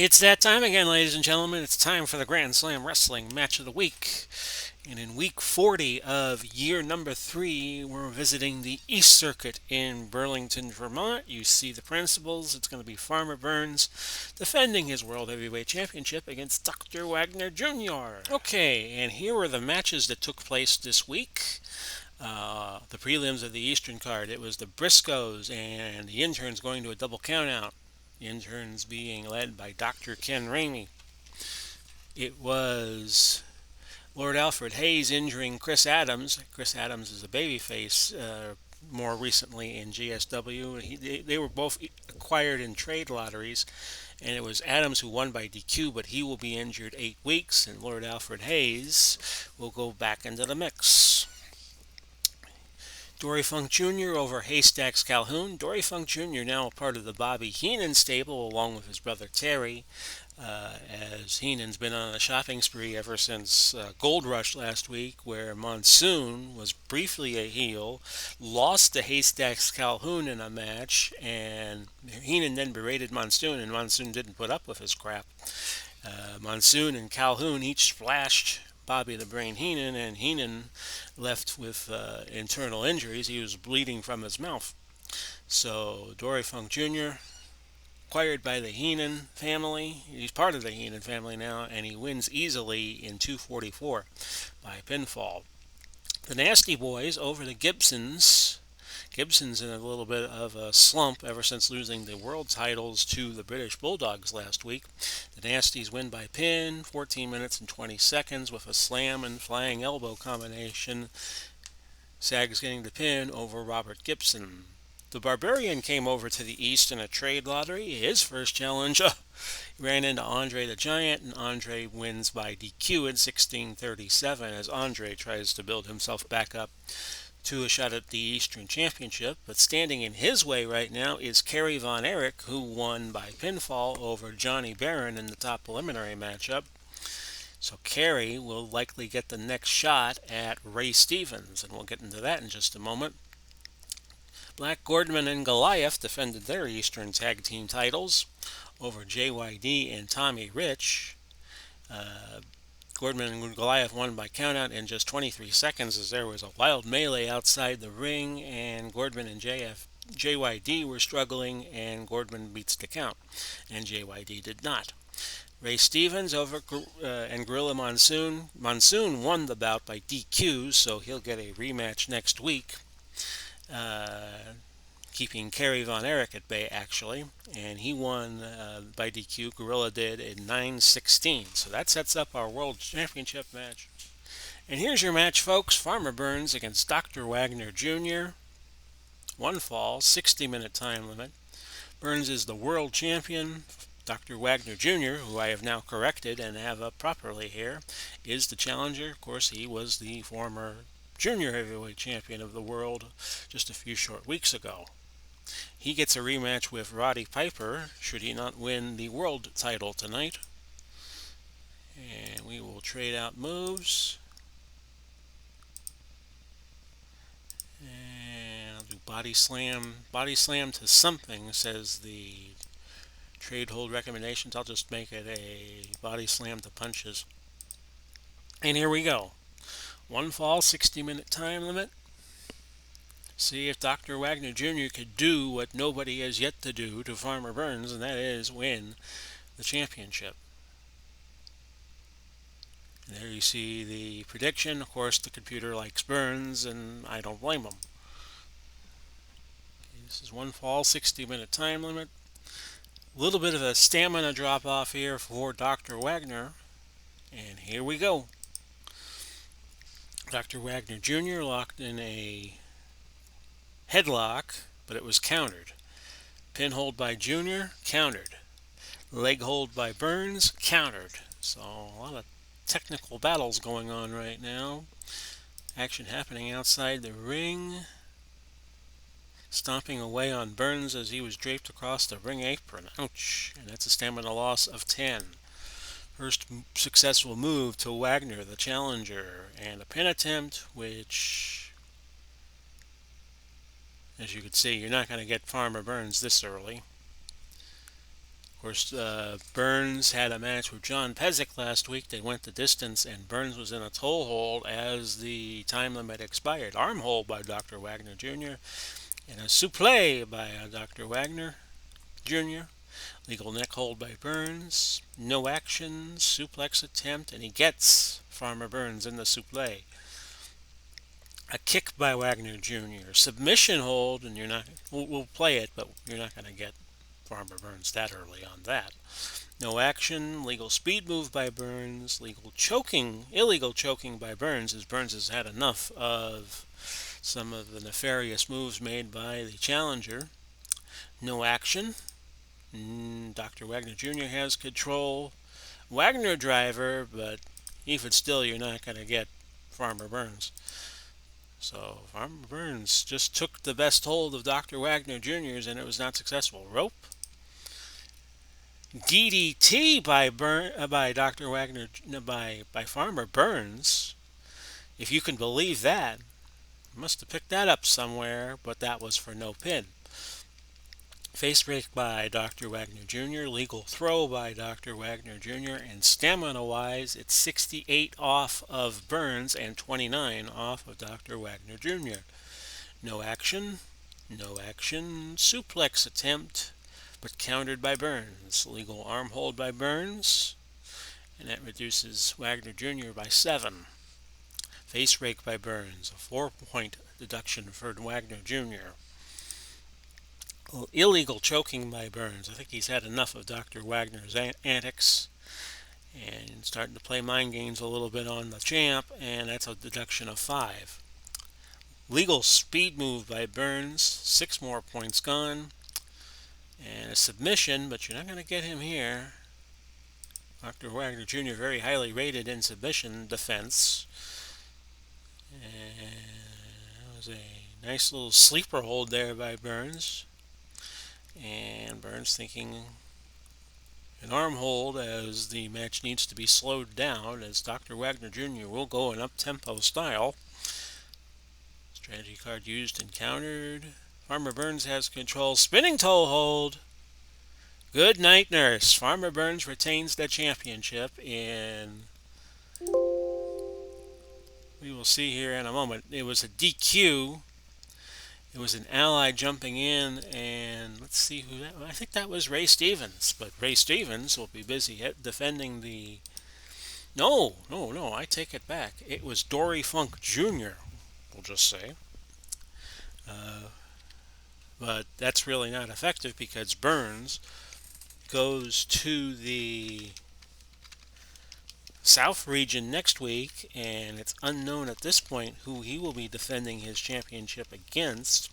It's that time again, ladies and gentlemen. It's time for the Grand Slam Wrestling Match of the Week. And in week 40 of year number 3, we're visiting the East Circuit in Burlington, Vermont. You see the principals. It's going to be Farmer Burns defending his World Heavyweight Championship against Dr. Wagner Jr. Okay, and here are the matches that took place this week. The prelims of the Eastern card. It was the Briscoes and the interns going to a double countout. The interns being led by Dr. Ken Ramey. It was Lord Alfred Hayes injuring Chris Adams. Chris Adams is a babyface more recently in GSW. They were both acquired in trade lotteries, and it was Adams who won by DQ, but he will be injured 8 weeks, and Lord Alfred Hayes will go back into the mix. Dory Funk Jr. over Haystacks Calhoun. Dory Funk Jr. now a part of the Bobby Heenan stable along with his brother Terry, as Heenan's been on a shopping spree ever since Gold Rush last week, where Monsoon was briefly a heel, lost to Haystacks Calhoun in a match, and Heenan then berated Monsoon, and Monsoon didn't put up with his crap. Monsoon and Calhoun each splashed Bobby the Brain Heenan, and Heenan left with internal injuries. He was bleeding from his mouth. So Dory Funk Jr., acquired by the Heenan family. He's part of the Heenan family now, and he wins easily in 244 by pinfall. The Nasty Boys over the Gibsons. Gibson's in a little bit of a slump ever since losing the world titles to the British Bulldogs last week. The Nasties win by pin, 14 minutes and 20 seconds with a slam and flying elbow combination. Sags getting the pin over Robert Gibson. The Barbarian came over to the East in a trade lottery. His first challenge ran into Andre the Giant, and Andre wins by DQ in 16:37 as Andre tries to build himself back up to a shot at the Eastern Championship. But standing in his way right now is Kerry Von Erich, who won by pinfall over Johnny Barron in the top preliminary matchup. So Kerry will likely get the next shot at Ray Stevens, and we'll get into that in just a moment. Black Gordman and Goliath defended their Eastern Tag Team titles over JYD and Tommy Rich. Gordman and Goliath won by countout in just 23 seconds as there was a wild melee outside the ring, and Gordman and JYD were struggling, and Gordman beats the count, and JYD did not. Ray Stevens over and Gorilla Monsoon. Monsoon won the bout by DQ, so he'll get a rematch next week. Keeping Kerry Von Erich at bay, actually, and he won by DQ. Gorilla did in 9:16. So that sets up our World Championship match. And here's your match, folks. Farmer Burns against Dr. Wagner Jr. One fall, 60-minute time limit. Burns is the world champion. Dr. Wagner Jr., who I have now corrected and have up properly here, is the challenger. Of course, he was the former junior heavyweight champion of the world just a few short weeks ago. He gets a rematch with Roddy Piper should he not win the world title tonight. And we will trade out moves. And I'll do body slam. Body slam to something, says the trade hold recommendations. I'll just make it a body slam to punches. And here we go. One fall, 60-minute time limit. See if Dr. Wagner Jr. could do what nobody has yet to do to Farmer Burns, and that is win the championship. And there you see the prediction. Of course, the computer likes Burns, and I don't blame him. Okay, this is one fall, 60-minute time limit. A little bit of a stamina drop off here for Dr. Wagner. And here we go. Dr. Wagner Jr. locked in a headlock, but it was countered. Pin hold by Jr., countered. Leg hold by Burns, countered. So a lot of technical battles going on right now. Action happening outside the ring. Stomping away on Burns as he was draped across the ring apron. Ouch. And that's a stamina loss of 10. First successful move to Wagner, the challenger. And a pin attempt, which, as you can see, you're not going to get Farmer Burns this early. Of course, Burns had a match with John Pezic last week. They went the distance, and Burns was in a toe hold as the time limit expired. Arm hold by Dr. Wagner Jr. and a suplex by Dr. Wagner Jr. Legal neck hold by Burns. No action, suplex attempt, and he gets Farmer Burns in the suplex. A kick by Wagner Jr. Submission hold, and you're not. We'll play it, but you're not going to get Farmer Burns that early on that. No action, legal speed move by Burns, illegal choking by Burns, as Burns has had enough of some of the nefarious moves made by the challenger. No action. Dr. Wagner Jr. has control. Wagner driver, but even still, you're not going to get Farmer Burns. So Farmer Burns just took the best hold of Dr. Wagner Jr.'s, and it was not successful. Rope. DDT by Dr. Wagner by Farmer Burns. If you can believe that, must have picked that up somewhere, but that was for no pin. Face break by Dr. Wagner Jr., legal throw by Dr. Wagner Jr., and stamina-wise, it's 68 off of Burns and 29 off of Dr. Wagner Jr. No action, suplex attempt, but countered by Burns. Legal arm hold by Burns, and that reduces Wagner Jr. by 7. Face rake by Burns, a 4-point deduction for Wagner Jr. Illegal choking by Burns. I think he's had enough of Dr. Wagner's antics and starting to play mind games a little bit on the champ, and that's a deduction of 5. Legal speed move by Burns, 6 more points gone. And a submission, but you're not going to get him here. Dr. Wagner Jr. very highly rated in submission defense. And that was a nice little sleeper hold there by Burns. And Burns thinking an arm hold as the match needs to be slowed down, as Dr. Wagner Jr. will go in up-tempo style. Strategy card used and countered. Farmer Burns has control. Spinning toe hold. Good night, nurse. Farmer Burns retains the championship, and we will see here in a moment. It was a DQ. It was an ally jumping in, and let's see who that was. I think that was Ray Stevens, but Ray Stevens will be busy defending the... No, I take it back. It was Dory Funk Jr., we'll just say. But that's really not effective because Burns goes to the South region next week, and it's unknown at this point who he will be defending his championship against.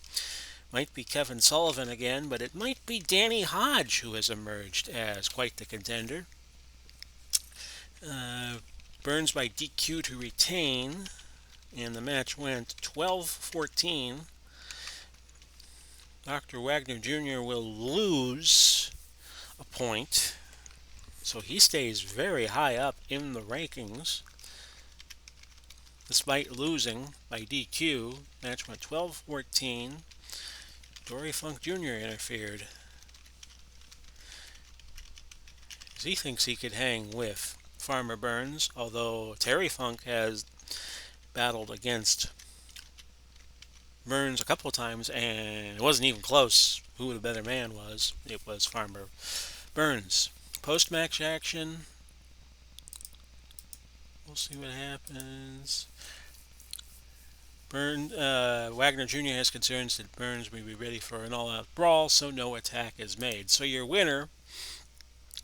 Might be Kevin Sullivan again, but it might be Danny Hodge who has emerged as quite the contender. Burns by DQ to retain, and the match went 12-14. Dr. Wagner Jr. will lose a point, so he stays very high up in the rankings. Despite losing by DQ, match went 12-14. Dory Funk Jr. interfered, as he thinks he could hang with Farmer Burns, although Terry Funk has battled against Burns a couple of times, and it wasn't even close who the better man was. It was Farmer Burns. Post-match action. We'll see what happens. Wagner Jr. has concerns that Burns may be ready for an all-out brawl, so no attack is made. So your winner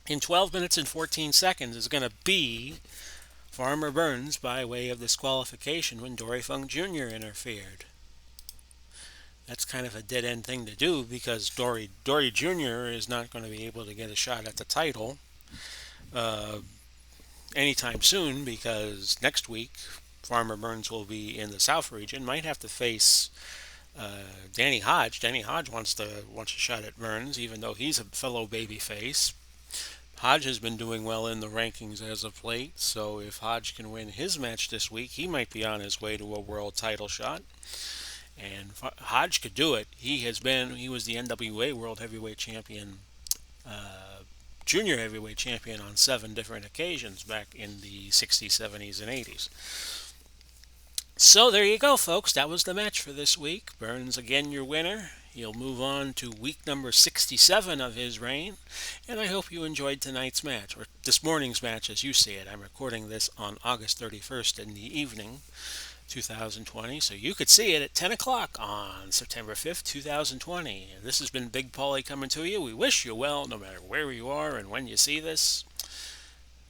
in 12 minutes and 14 seconds is going to be Farmer Burns by way of disqualification when Dory Funk Jr. interfered. That's kind of a dead-end thing to do because Dory Jr. is not going to be able to get a shot at the title anytime soon, because next week Farmer Burns will be in the South region. Might have to face Danny Hodge. Danny Hodge wants a shot at Burns, even though he's a fellow babyface. Hodge has been doing well in the rankings as of late, so if Hodge can win his match this week, he might be on his way to a world title shot. And Hodge could do it. He was the NWA World Heavyweight Champion junior heavyweight champion on 7 different occasions back in the 60s, 70s, and 80s. So there you go, folks. That was the match for this week. Burns again your winner. He'll move on to week number 67 of his reign. And I hope you enjoyed tonight's match, or this morning's match as you see it. I'm recording this on August 31st in the evening, 2020. So you could see it at 10 o'clock on September 5th, 2020. And this has been Big Paulie coming to you. We wish you well no matter where you are and when you see this.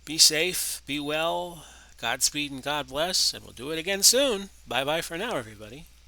Be safe, be well. Godspeed and God bless, and we'll do it again soon. Bye-bye for now, everybody.